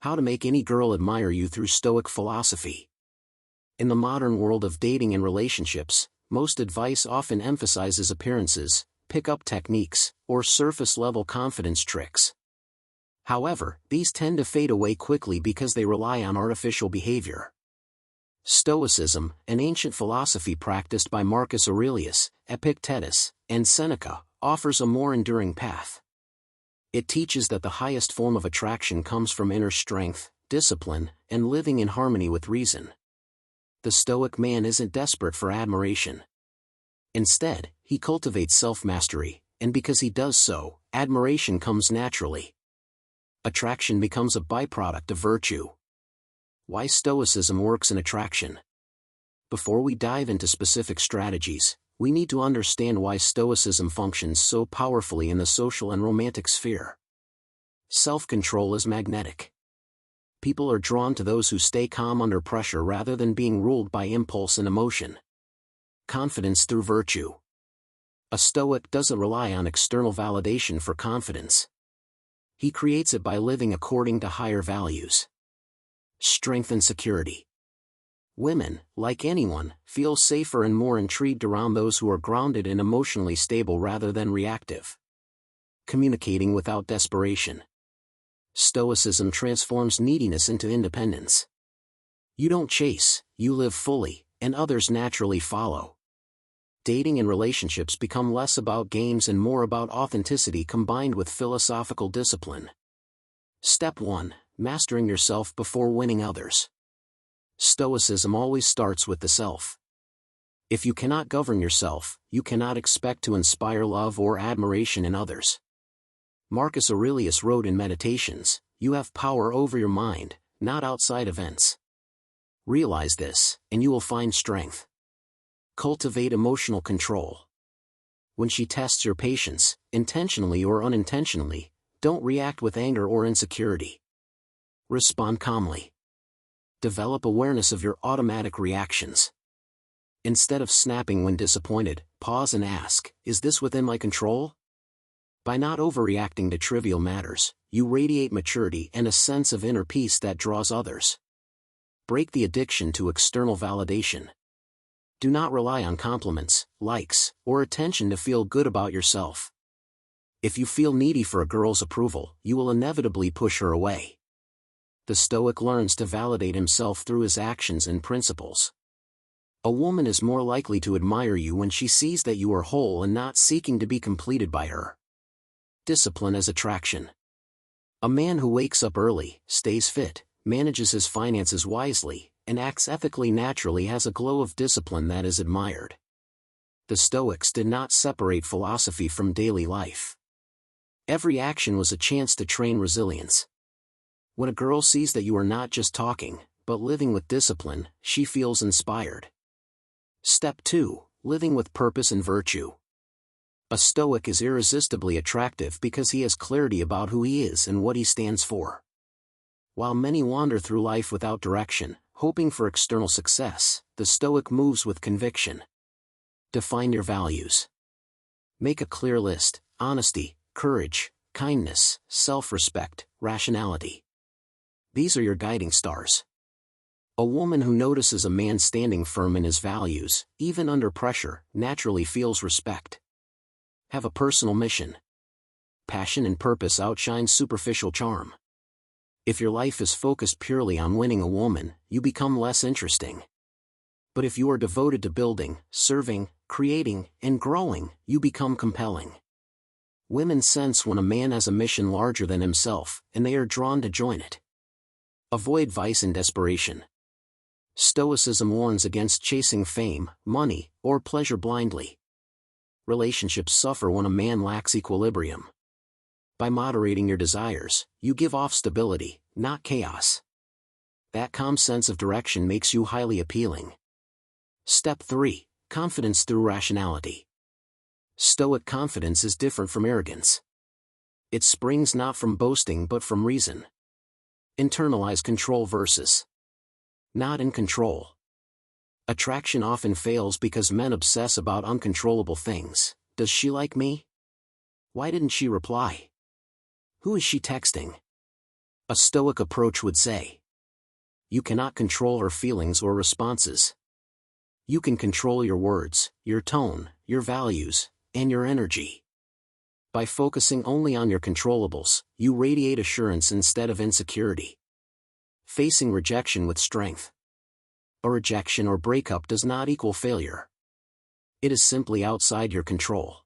How to make any girl admire you through Stoic philosophy. In the modern world of dating and relationships, most advice often emphasizes appearances, pick-up techniques, or surface-level confidence tricks. However, these tend to fade away quickly because they rely on artificial behavior. Stoicism, an ancient philosophy practiced by Marcus Aurelius, Epictetus, and Seneca, offers a more enduring path. It teaches that the highest form of attraction comes from inner strength, discipline, and living in harmony with reason. The Stoic man isn't desperate for admiration. Instead, he cultivates self-mastery, and because he does so, admiration comes naturally. Attraction becomes a byproduct of virtue. Why Stoicism works in attraction. Before we dive into specific strategies, we need to understand why Stoicism functions so powerfully in the social and romantic sphere. Self-control is magnetic. People are drawn to those who stay calm under pressure rather than being ruled by impulse and emotion. Confidence through virtue. A Stoic doesn't rely on external validation for confidence. He creates it by living according to higher values. Strength and security. Women, like anyone, feel safer and more intrigued around those who are grounded and emotionally stable rather than reactive. Communicating without desperation. Stoicism transforms neediness into independence. You don't chase, you live fully, and others naturally follow. Dating and relationships become less about games and more about authenticity combined with philosophical discipline. Step 1. Mastering yourself before winning others. Stoicism always starts with the self. If you cannot govern yourself, you cannot expect to inspire love or admiration in others. Marcus Aurelius wrote in Meditations, "You have power over your mind, not outside events." Realize this, and you will find strength. Cultivate emotional control. When she tests your patience, intentionally or unintentionally, don't react with anger or insecurity. Respond calmly. Develop awareness of your automatic reactions. Instead of snapping when disappointed, pause and ask, is this within my control? By not overreacting to trivial matters, you radiate maturity and a sense of inner peace that draws others. Break the addiction to external validation. Do not rely on compliments, likes, or attention to feel good about yourself. If you feel needy for a girl's approval, you will inevitably push her away. The Stoic learns to validate himself through his actions and principles. A woman is more likely to admire you when she sees that you are whole and not seeking to be completed by her. Discipline as attraction. A man who wakes up early, stays fit, manages his finances wisely, and acts ethically naturally has a glow of discipline that is admired. The Stoics did not separate philosophy from daily life. Every action was a chance to train resilience. When a girl sees that you are not just talking, but living with discipline, she feels inspired. Step 2. Living with purpose and virtue. A Stoic is irresistibly attractive because he has clarity about who he is and what he stands for. While many wander through life without direction, hoping for external success, the Stoic moves with conviction. Define your values. Make a clear list: honesty, courage, kindness, self-respect, rationality. These are your guiding stars. A woman who notices a man standing firm in his values, even under pressure, naturally feels respect. Have a personal mission. Passion and purpose outshine superficial charm. If your life is focused purely on winning a woman, you become less interesting. But if you are devoted to building, serving, creating, and growing, you become compelling. Women sense when a man has a mission larger than himself, and they are drawn to join it. Avoid vice and desperation. Stoicism warns against chasing fame, money, or pleasure blindly. Relationships suffer when a man lacks equilibrium. By moderating your desires, you give off stability, not chaos. That calm sense of direction makes you highly appealing. Step 3. Confidence through rationality. Stoic confidence is different from arrogance. It springs not from boasting but from reason. Internalize control versus not in control. Attraction often fails because men obsess about uncontrollable things. Does she like me? Why didn't she reply? Who is she texting? A Stoic approach would say, you cannot control her feelings or responses. You can control your words, your tone, your values, and your energy. By focusing only on your controllables, you radiate assurance instead of insecurity. Facing rejection with strength. A rejection or breakup does not equal failure. It is simply outside your control.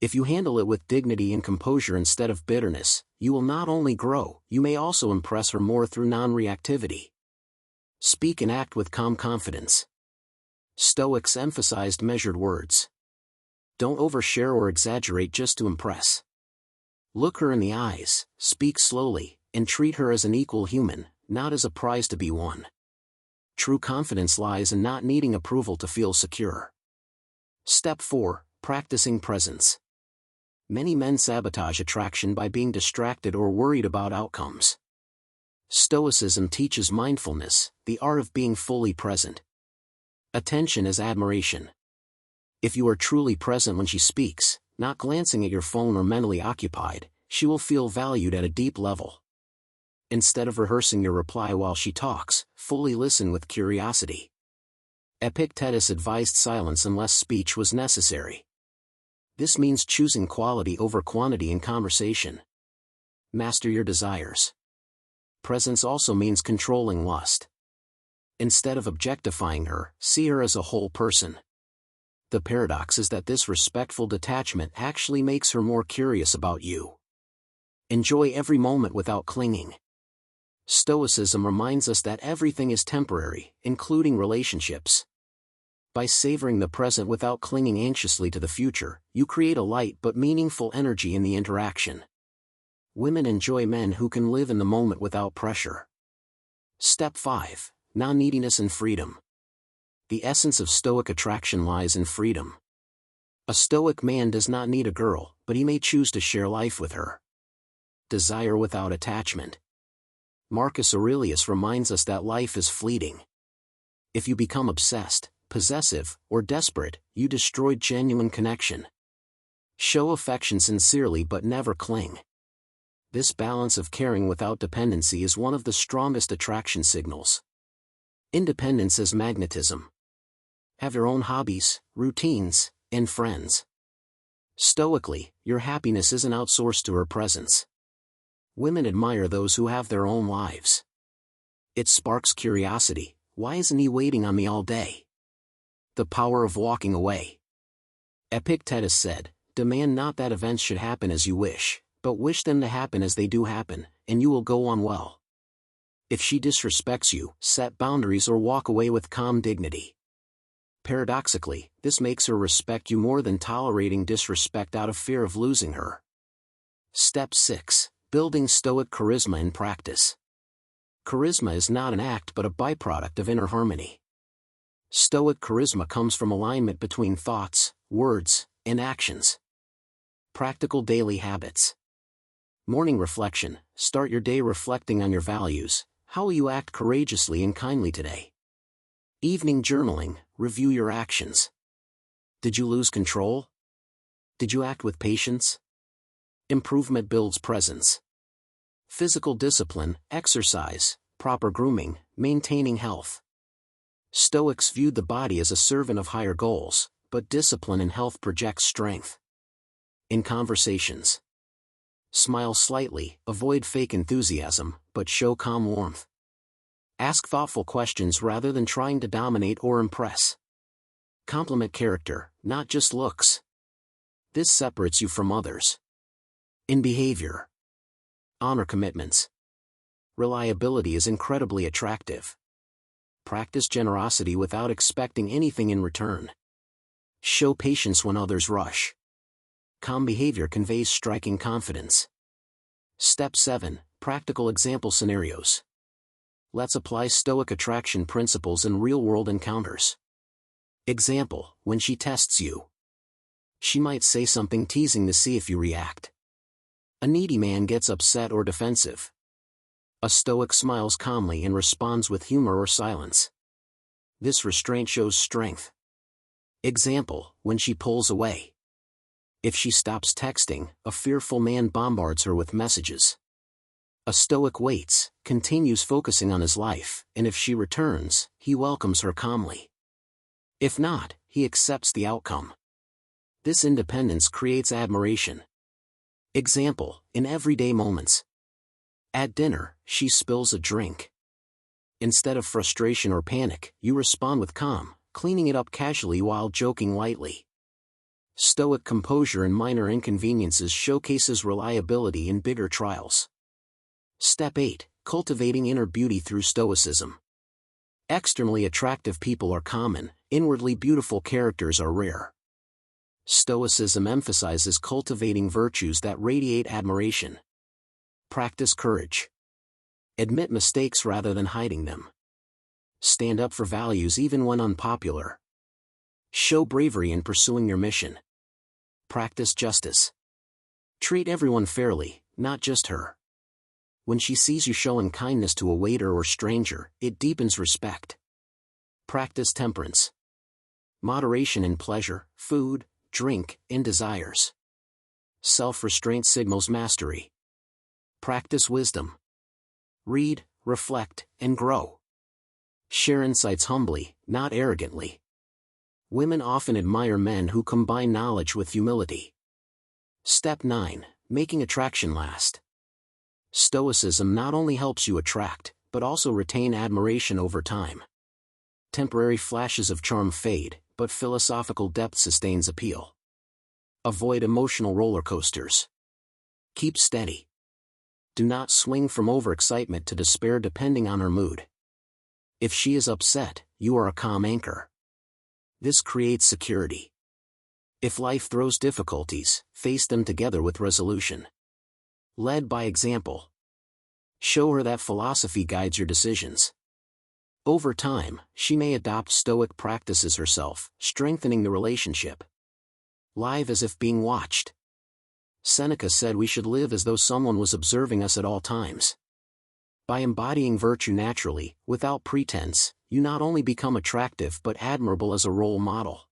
If you handle it with dignity and composure instead of bitterness, you will not only grow, you may also impress her more through non-reactivity. Speak and act with calm confidence. Stoics emphasized measured words. Don't overshare or exaggerate just to impress. Look her in the eyes, speak slowly, and treat her as an equal human, not as a prize to be won. True confidence lies in not needing approval to feel secure. Step 4. Practicing presence. Many men sabotage attraction by being distracted or worried about outcomes. Stoicism teaches mindfulness, the art of being fully present. Attention is admiration. If you are truly present when she speaks, not glancing at your phone or mentally occupied, she will feel valued at a deep level. Instead of rehearsing your reply while she talks, fully listen with curiosity. Epictetus advised silence unless speech was necessary. This means choosing quality over quantity in conversation. Master your desires. Presence also means controlling lust. Instead of objectifying her, see her as a whole person. The paradox is that this respectful detachment actually makes her more curious about you. Enjoy every moment without clinging. Stoicism reminds us that everything is temporary, including relationships. By savoring the present without clinging anxiously to the future, you create a light but meaningful energy in the interaction. Women enjoy men who can live in the moment without pressure. Step 5. Non-neediness and freedom. The essence of Stoic attraction lies in freedom. A Stoic man does not need a girl, but he may choose to share life with her. Desire without attachment. Marcus Aurelius reminds us that life is fleeting. If you become obsessed, possessive, or desperate, you destroy genuine connection. Show affection sincerely but never cling. This balance of caring without dependency is one of the strongest attraction signals. Independence as magnetism. Have your own hobbies, routines, and friends. Stoically, your happiness isn't outsourced to her presence. Women admire those who have their own lives. It sparks curiosity. Why isn't he waiting on me all day? The power of walking away. Epictetus said, demand not that events should happen as you wish, but wish them to happen as they do happen, and you will go on well. If she disrespects you, set boundaries or walk away with calm dignity. Paradoxically, this makes her respect you more than tolerating disrespect out of fear of losing her. Step 6. Building Stoic charisma in practice. Charisma is not an act but a byproduct of inner harmony. Stoic charisma comes from alignment between thoughts, words, and actions. Practical daily habits. Morning reflection. Start your day reflecting on your values. How will you act courageously and kindly today? Evening journaling. Review your actions. Did you lose control? Did you act with patience? Improvement builds presence. Physical discipline, exercise, proper grooming, maintaining health. Stoics viewed the body as a servant of higher goals, but discipline and health project strength. In conversations. Smile slightly, avoid fake enthusiasm, but show calm warmth. Ask thoughtful questions rather than trying to dominate or impress. Compliment character, not just looks. This separates you from others. In behavior. Honor commitments. Reliability is incredibly attractive. Practice generosity without expecting anything in return. Show patience when others rush. Calm behavior conveys striking confidence. Step 7. Practical example scenarios. Let's apply Stoic attraction principles in real-world encounters. Example, when she tests you. She might say something teasing to see if you react. A needy man gets upset or defensive. A Stoic smiles calmly and responds with humor or silence. This restraint shows strength. Example, when she pulls away. If she stops texting, a fearful man bombards her with messages. A Stoic waits, continues focusing on his life, and if she returns, he welcomes her calmly. If not, he accepts the outcome. This independence creates admiration. Example, in everyday moments. At dinner, she spills a drink. Instead of frustration or panic, you respond with calm, cleaning it up casually while joking lightly. Stoic composure in minor inconveniences showcases reliability in bigger trials. Step 8. Cultivating inner beauty through Stoicism. Externally attractive people are common, inwardly beautiful characters are rare. Stoicism emphasizes cultivating virtues that radiate admiration. Practice courage. Admit mistakes rather than hiding them. Stand up for values even when unpopular. Show bravery in pursuing your mission. Practice justice. Treat everyone fairly, not just her. When she sees you showing kindness to a waiter or stranger, it deepens respect. Practice temperance. Moderation in pleasure, food, drink, and desires. Self-restraint signals mastery. Practice wisdom. Read, reflect, and grow. Share insights humbly, not arrogantly. Women often admire men who combine knowledge with humility. Step 9. Making attraction last. Stoicism not only helps you attract, but also retain admiration over time. Temporary flashes of charm fade, but philosophical depth sustains appeal. Avoid emotional roller coasters. Keep steady. Do not swing from overexcitement to despair depending on her mood. If she is upset, you are a calm anchor. This creates security. If life throws difficulties, face them together with resolution. Led by example. Show her that philosophy guides your decisions. Over time, she may adopt Stoic practices herself, strengthening the relationship. Live as if being watched. Seneca said we should live as though someone was observing us at all times. By embodying virtue naturally, without pretense, you not only become attractive but admirable as a role model.